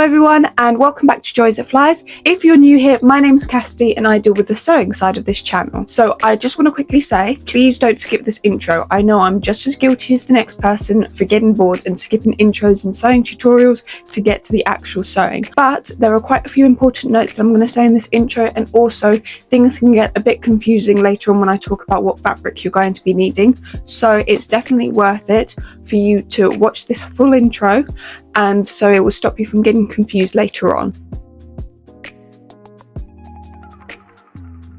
everyone, and welcome back to Joys That Flies. If you're new here, my name's Cassidy and I deal with the sewing side of this channel. So I just want to quickly say, please don't skip this intro. I know I'm just as guilty as the next person for getting bored and skipping intros and sewing tutorials to get to the actual sewing. But there are quite a few important notes that I'm going to say in this intro, and also things can get a bit confusing later on when I talk about what fabric you're going to be needing. So it's definitely worth it for you to watch this full intro, and so it will stop you from getting confused later on.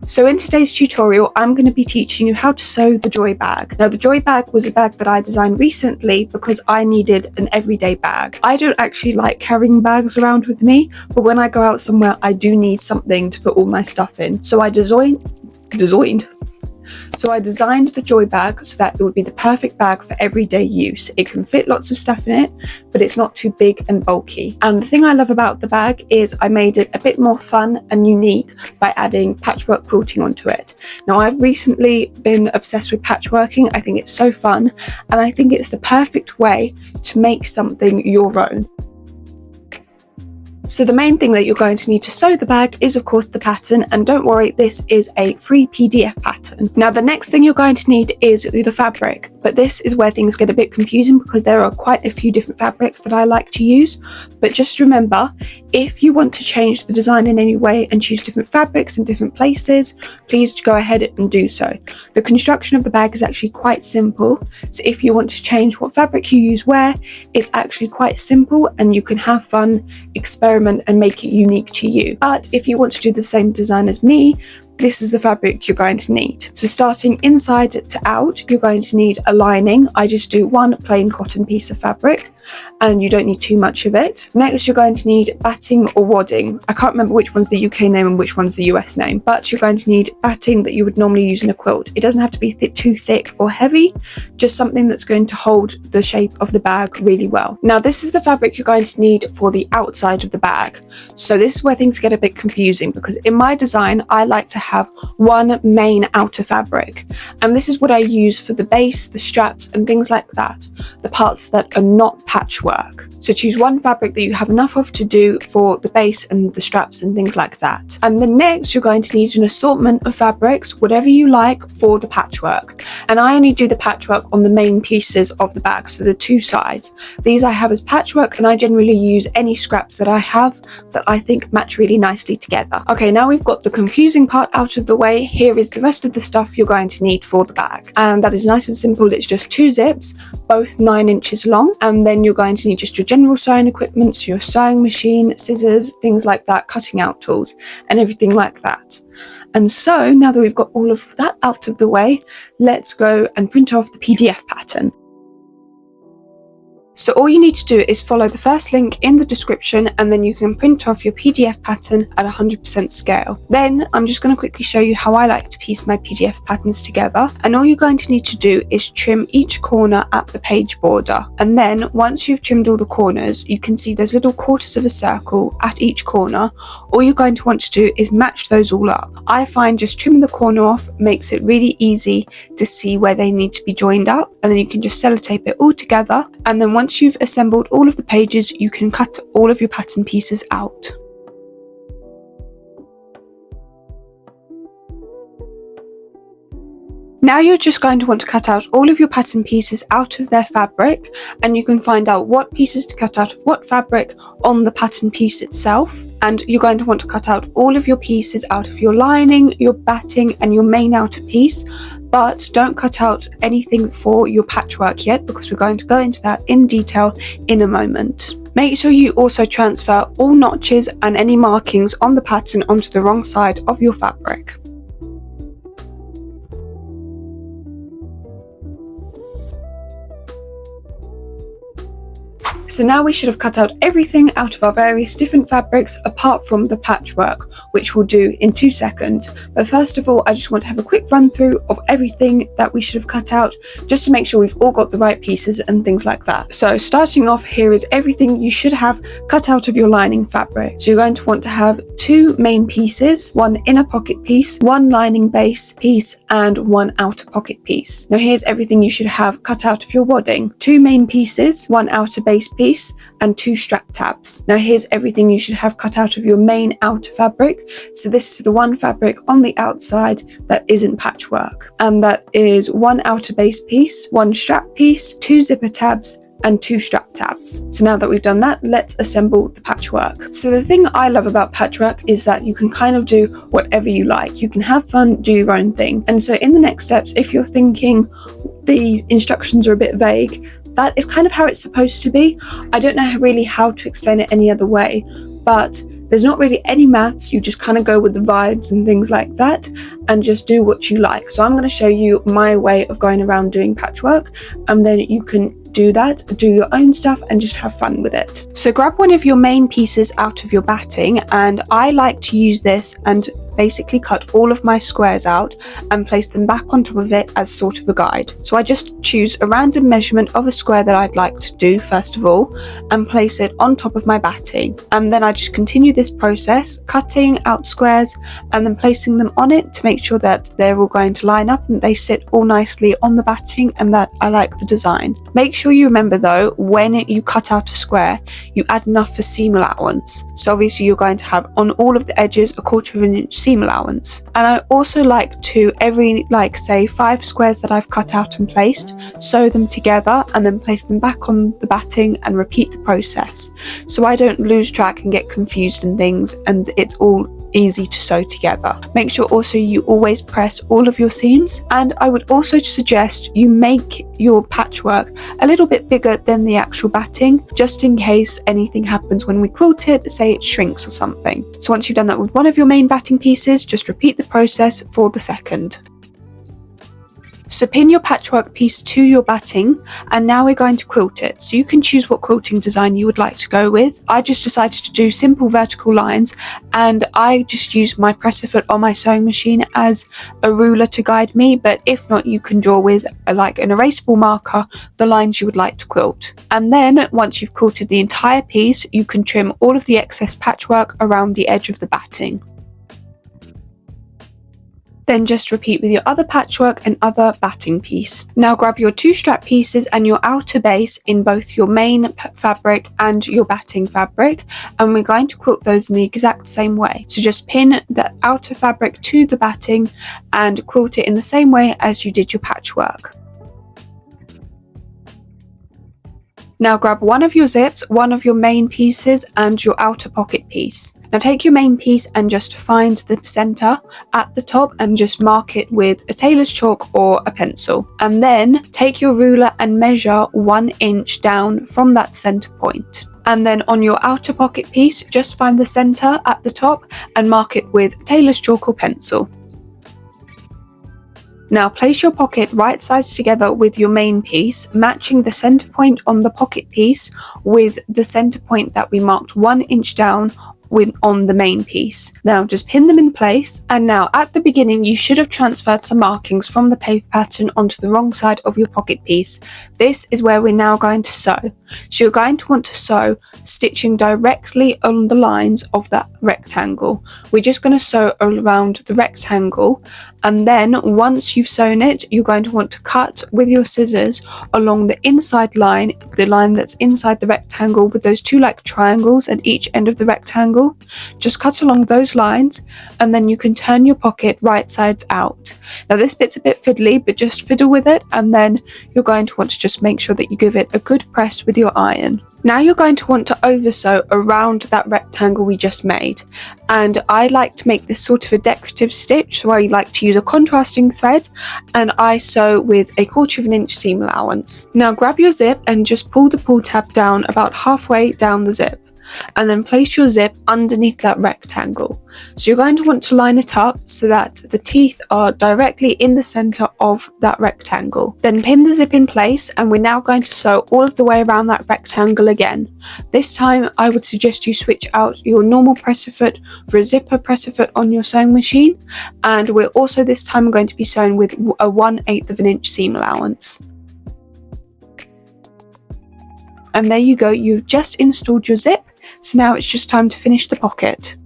So in today's tutorial, I'm going to be teaching you how to sew the Joy bag. Now, the Joy bag was a bag that I designed recently because I needed an everyday bag. I don't actually like carrying bags around with me, but when I go out somewhere, I do need something to put all my stuff in. So I designed the Joy bag so that it would be the perfect bag for everyday use. It can fit lots of stuff in it, but it's not too big and bulky. And the thing I love about the bag is I made it a bit more fun and unique by adding patchwork quilting onto it. Now, I've recently been obsessed with patchworking. I think it's so fun, and I think it's the perfect way to make something your own. So the main thing that you're going to need to sew the bag is, of course, the pattern, and don't worry, this is a free PDF pattern. Now, the next thing you're going to need is the fabric, but this is where things get a bit confusing because there are quite a few different fabrics that I like to use. But just remember, if you want to change the design in any way and choose different fabrics in different places, please go ahead and do so. The construction of the bag is actually quite simple, so if you want to change what fabric you use where, it's actually quite simple and you can have fun, experiment and make it unique to you. But if you want to do the same design as me, this is the fabric you're going to need. So starting inside to out, you're going to need a lining. I just do one plain cotton piece of fabric, and you don't need too much of it. Next, you're going to need batting or wadding. I can't remember which one's the UK name and which one's the US name, but you're going to need batting that you would normally use in a quilt. It doesn't have to be too thick or heavy, just something that's going to hold the shape of the bag really well. Now, this is the fabric you're going to need for the outside of the bag. So this is where things get a bit confusing, because in my design, I like to have one main outer fabric, and this is what I use for the base, the straps and things like that, the parts that are not patchwork. So choose one fabric that you have enough of to do for the base and the straps and things like that. And then next, you're going to need an assortment of fabrics, whatever you like, for the patchwork. And I only do the patchwork on the main pieces of the bag, so the two sides. These I have as patchwork, and I generally use any scraps that I have that I think match really nicely together. Okay, now we've got the confusing part out of the way. Here is the rest of the stuff you're going to need for the bag, and that is nice and simple. It's just 2 zips, both 9 inches long, and then you're going to need just your general sewing equipment, so your sewing machine, scissors, things like that, cutting out tools and everything like that. And so now that we've got all of that out of the way, let's go and print off the PDF pattern. So all you need to do is follow the first link in the description, and then you can print off your PDF pattern at 100% scale. Then I'm just going to quickly show you how I like to piece my PDF patterns together. And all you're going to need to do is trim each corner at the page border. And then once you've trimmed all the corners, you can see those little quarters of a circle at each corner. All you're going to want to do is match those all up. I find just trimming the corner off makes it really easy to see where they need to be joined up, and then you can just sellotape it all together. And then once you've assembled all of the pages, you can cut all of your pattern pieces out. Now you're just going to want to cut out all of your pattern pieces out of their fabric, and you can find out what pieces to cut out of what fabric on the pattern piece itself. And you're going to want to cut out all of your pieces out of your lining, your batting and your main outer piece. But don't cut out anything for your patchwork yet, because we're going to go into that in detail in a moment. Make sure you also transfer all notches and any markings on the pattern onto the wrong side of your fabric. So now we should have cut out everything out of our various different fabrics apart from the patchwork, which we'll do in 2 seconds. But first of all, I just want to have a quick run through of everything that we should have cut out, just to make sure we've all got the right pieces and things like that. So starting off, here is everything you should have cut out of your lining fabric. So you're going to want to have 2 main pieces, 1 inner pocket piece, 1 lining base piece, and 1 outer pocket piece. Now here's everything you should have cut out of your wadding. 2 main pieces, 1 outer base piece, and 2 strap tabs. Now here's everything you should have cut out of your main outer fabric. So this is the one fabric on the outside that isn't patchwork. And that is 1 outer base piece, 1 strap piece, 2 zipper tabs, and 2 strap tabs. So now that we've done that, let's assemble the patchwork. So the thing I love about patchwork is that you can kind of do whatever you like. You can have fun, do your own thing. And so in the next steps, if you're thinking the instructions are a bit vague, that is kind of how it's supposed to be. I don't know really how to explain it any other way, but there's not really any maths. You just kind of go with the vibes and things like that and just do what you like. So I'm going to show you my way of going around doing patchwork, and then you can do that, do your own stuff and just have fun with it. So grab one of your main pieces out of your batting, and I like to use this and basically cut all of my squares out and place them back on top of it as sort of a guide. So I just choose a random measurement of a square that I'd like to do first of all and place it on top of my batting, and then I just continue this process, cutting out squares and then placing them on it to make sure that they're all going to line up and they sit all nicely on the batting and that I like the design. Make sure you remember though, when you cut out a square, you add enough for seam allowance. So obviously you're going to have on all of the edges a 1/4 inch seam allowance. And I also like to, every say 5 squares that I've cut out and placed, sew them together and then place them back on the batting and repeat the process. So I don't lose track and get confused and things, and it's all easy to sew together. Make sure also you always press all of your seams, and I would also suggest you make your patchwork a little bit bigger than the actual batting, just in case anything happens when we quilt it, say it shrinks or something. So once you've done that with one of your main batting pieces, just repeat the process for the second. So pin your patchwork piece to your batting, and now we're going to quilt it. So you can choose what quilting design you would like to go with. I just decided to do simple vertical lines, and I just use my presser foot on my sewing machine as a ruler to guide me, but if not, you can draw with like an erasable marker the lines you would like to quilt. And then once you've quilted the entire piece, you can trim all of the excess patchwork around the edge of the batting. Then just repeat with your other patchwork and other batting piece. Now grab your 2 strap pieces and your outer base in both your main fabric and your batting fabric, and we're going to quilt those in the exact same way. So just pin the outer fabric to the batting and quilt it in the same way as you did your patchwork. Now grab one of your zips, one of your main pieces and your outer pocket piece. Now take your main piece and just find the center at the top and just mark it with a tailor's chalk or a pencil. And then take your ruler and measure 1 inch down from that center point. And then on your outer pocket piece, just find the center at the top and mark it with tailor's chalk or pencil. Now place your pocket right sides together with your main piece, matching the center point on the pocket piece with the center point that we marked 1 inch down on the main piece. Now just pin them in place, and now at the beginning you should have transferred some markings from the paper pattern onto the wrong side of your pocket piece. This is where we're now going to sew. So you're going to want to sew stitching directly on the lines of that rectangle. We're just going to sew around the rectangle, and then once you've sewn it, you're going to want to cut with your scissors along the inside line, the line that's inside the rectangle with those 2 like triangles at each end of the rectangle. Just cut along those lines, and then you can turn your pocket right sides out. Now this bit's a bit fiddly, but just fiddle with it, and then you're going to want to just make sure that you give it a good press with your iron. Now you're going to want to over sew around that rectangle we just made, and I like to make this sort of a decorative stitch, so I like to use a contrasting thread, and I sew with a 1/4 inch seam allowance. Now grab your zip and just pull the pull tab down about halfway down the zip, and then place your zip underneath that rectangle. So you're going to want to line it up so that the teeth are directly in the center of that rectangle. Then pin the zip in place, and we're now going to sew all of the way around that rectangle again. This time I would suggest you switch out your normal presser foot for a zipper presser foot on your sewing machine, and we're also this time going to be sewing with a 1/8 inch seam allowance. And there you go, you've just installed your zip. So now it's just time to finish the pocket.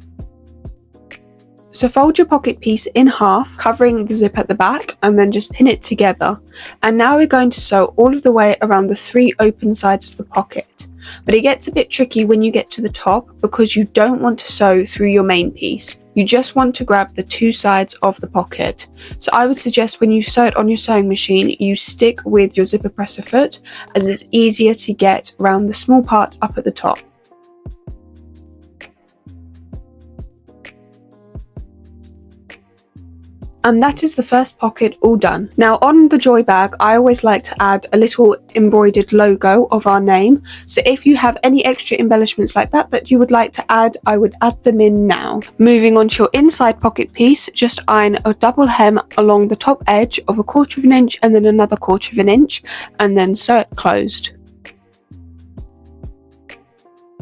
So fold your pocket piece in half, covering the zip at the back, and then just pin it together. And now we're going to sew all of the way around the 3 open sides of the pocket. But it gets a bit tricky when you get to the top because you don't want to sew through your main piece. You just want to grab the 2 sides of the pocket. So I would suggest when you sew it on your sewing machine, you stick with your zipper presser foot, as it's easier to get around the small part up at the top. And that is the first pocket all done. Now on the Joy bag, I always like to add a little embroidered logo of our name. So if you have any extra embellishments like that you would like to add, I would add them in now. Moving on to your inside pocket piece, just iron a double hem along the top edge of 1/4 inch and then another 1/4 inch, and then sew it closed.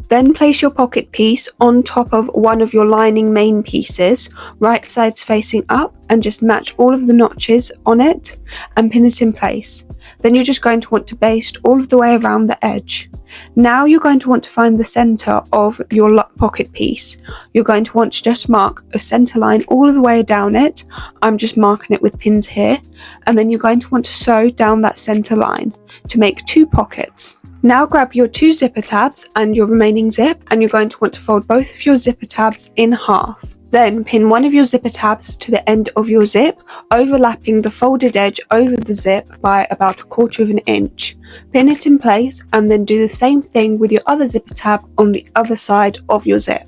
Then place your pocket piece on top of one of your lining main pieces, right sides facing up, and just match all of the notches on it and pin it in place. Then you're just going to want to baste all of the way around the edge. Now you're going to want to find the center of your pocket piece. You're going to want to just mark a center line all of the way down it. I'm just marking it with pins here. And then you're going to want to sew down that center line to make 2 pockets. Now grab your 2 zipper tabs and your remaining zip, and you're going to want to fold both of your zipper tabs in half. Then pin one of your zipper tabs to the end of your zip, overlapping the folded edge over the zip by about 1/4 inch. Pin it in place and then do the same thing with your other zipper tab on the other side of your zip.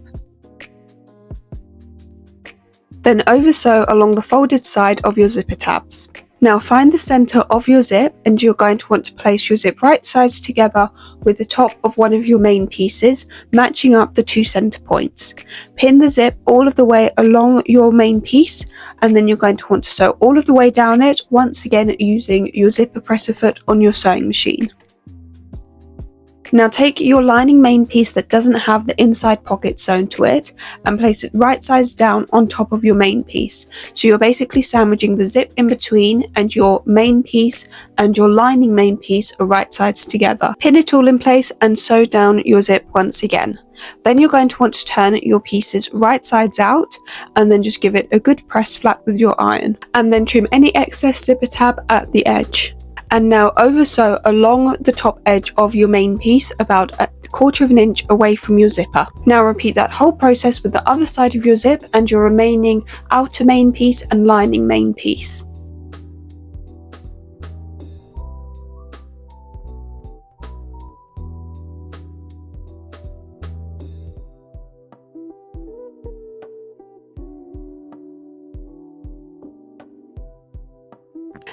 Then over sew along the folded side of your zipper tabs. Now find the center of your zip, and you're going to want to place your zip right sides together with the top of one of your main pieces, matching up the 2 center points. Pin the zip all of the way along your main piece, and then you're going to want to sew all of the way down it, once again using your zipper presser foot on your sewing machine. Now take your lining main piece that doesn't have the inside pocket sewn to it and place it right sides down on top of your main piece. So you're basically sandwiching the zip in between, and your main piece and your lining main piece are right sides together. Pin it all in place and sew down your zip once again. Then you're going to want to turn your pieces right sides out and then just give it a good press flat with your iron, and then trim any excess zipper tab at the edge. And now over sew along the top edge of your main piece about 1/4 inch away from your zipper. Now repeat that whole process with the other side of your zip and your remaining outer main piece and lining main piece.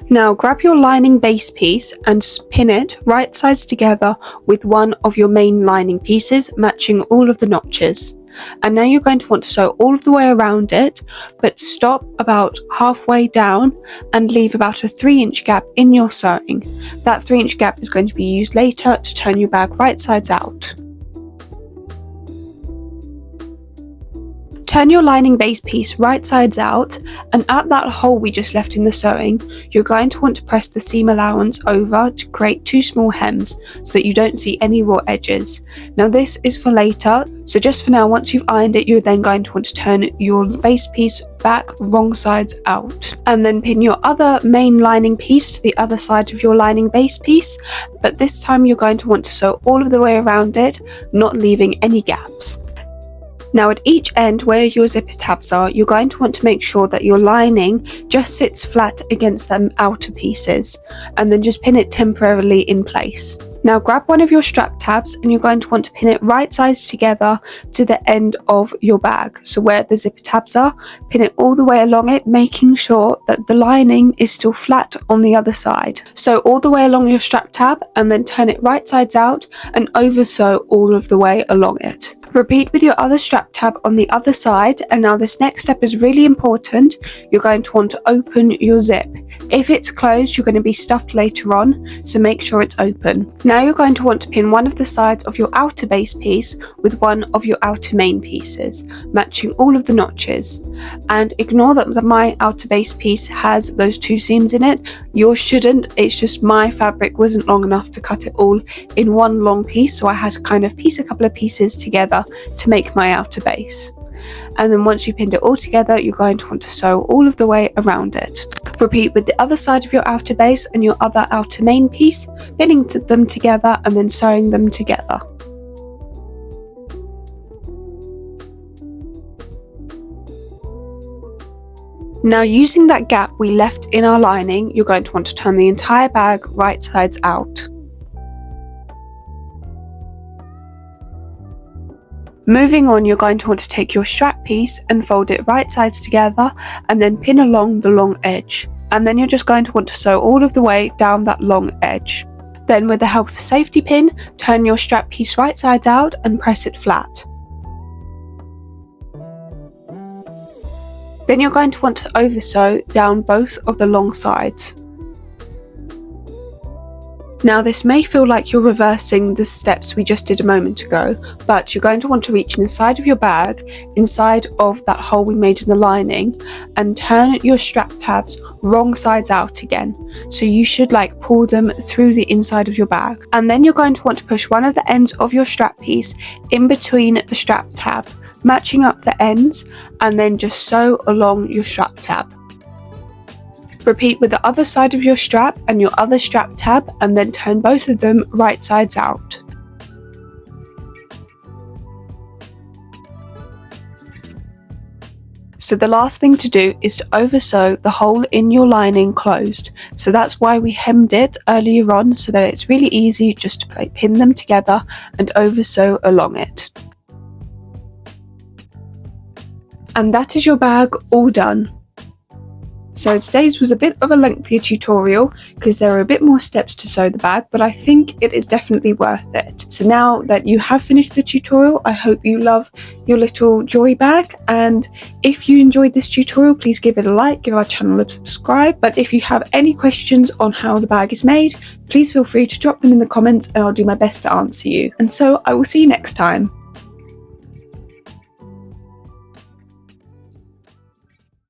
Now grab your lining base piece and pin it right sides together with one of your main lining pieces, matching all of the notches. And now you're going to want to sew all of the way around it, but stop about halfway down and leave about a 3-inch gap in your sewing. That 3-inch gap is going to be used later to turn your bag right sides out. Turn your lining base piece right sides out, and at that hole we just left in the sewing, you're going to want to press the seam allowance over to create 2 small hems so that you don't see any raw edges. Now this is for later, so just for now, once you've ironed it, you're then going to want to turn your base piece back wrong sides out, and then pin your other main lining piece to the other side of your lining base piece, but this time you're going to want to sew all of the way around it, not leaving any gaps. Now at each end where your zipper tabs are, you're going to want to make sure that your lining just sits flat against the outer pieces, and then just pin it temporarily in place. Now grab one of your strap tabs and you're going to want to pin it right sides together to the end of your bag. So where the zipper tabs are, pin it all the way along it, making sure that the lining is still flat on the other side. So all the way along your strap tab, and then turn it right sides out and over sew all of the way along it. Repeat with your other strap tab on the other side, and now this next step is really important. You're going to want to open your zip. If it's closed, you're going to be stuffed later on, so make sure it's open. Now you're going to want to pin one of the sides of your outer base piece with one of your outer main pieces, matching all of the notches. And ignore that my outer base piece has those 2 seams in it. Yours shouldn't, it's just my fabric wasn't long enough to cut it all in one long piece, so I had to kind of piece a couple of pieces together to make my outer base. and then once you pinned it all together, you're going to want to sew all of the way around it. Repeat with the other side of your outer base and your other outer main piece, pinning them together and then sewing them together. Now, using that gap we left in our lining, you're going to want to turn the entire bag right sides out. Moving on, you're going to want to take your strap piece and fold it right sides together and then pin along the long edge. And then you're just going to want to sew all of the way down that long edge. Then with the help of a safety pin, turn your strap piece right sides out and press it flat. Then you're going to want to oversew down both of the long sides. Now this may feel like you're reversing the steps we just did a moment ago, but you're going to want to reach inside of your bag, inside of that hole we made in the lining, and turn your strap tabs wrong sides out again. So you should pull them through the inside of your bag. And then you're going to want to push one of the ends of your strap piece in between the strap tab, matching up the ends, and then just sew along your strap tab. Repeat with the other side of your strap and your other strap tab, and then turn both of them right sides out. So the last thing to do is to oversew the hole in your lining closed. So that's why we hemmed it earlier on, so that it's really easy just to pin them together and oversew along it. And that is your bag all done. So today's was a bit of a lengthier tutorial because there are a bit more steps to sew the bag, but I think it is definitely worth it. So now that you have finished the tutorial, I hope you love your little joy bag, and if you enjoyed this tutorial, please give it a like, give our channel a subscribe. But if you have any questions on how the bag is made, please feel free to drop them in the comments and I'll do my best to answer you. And so I will see you next time.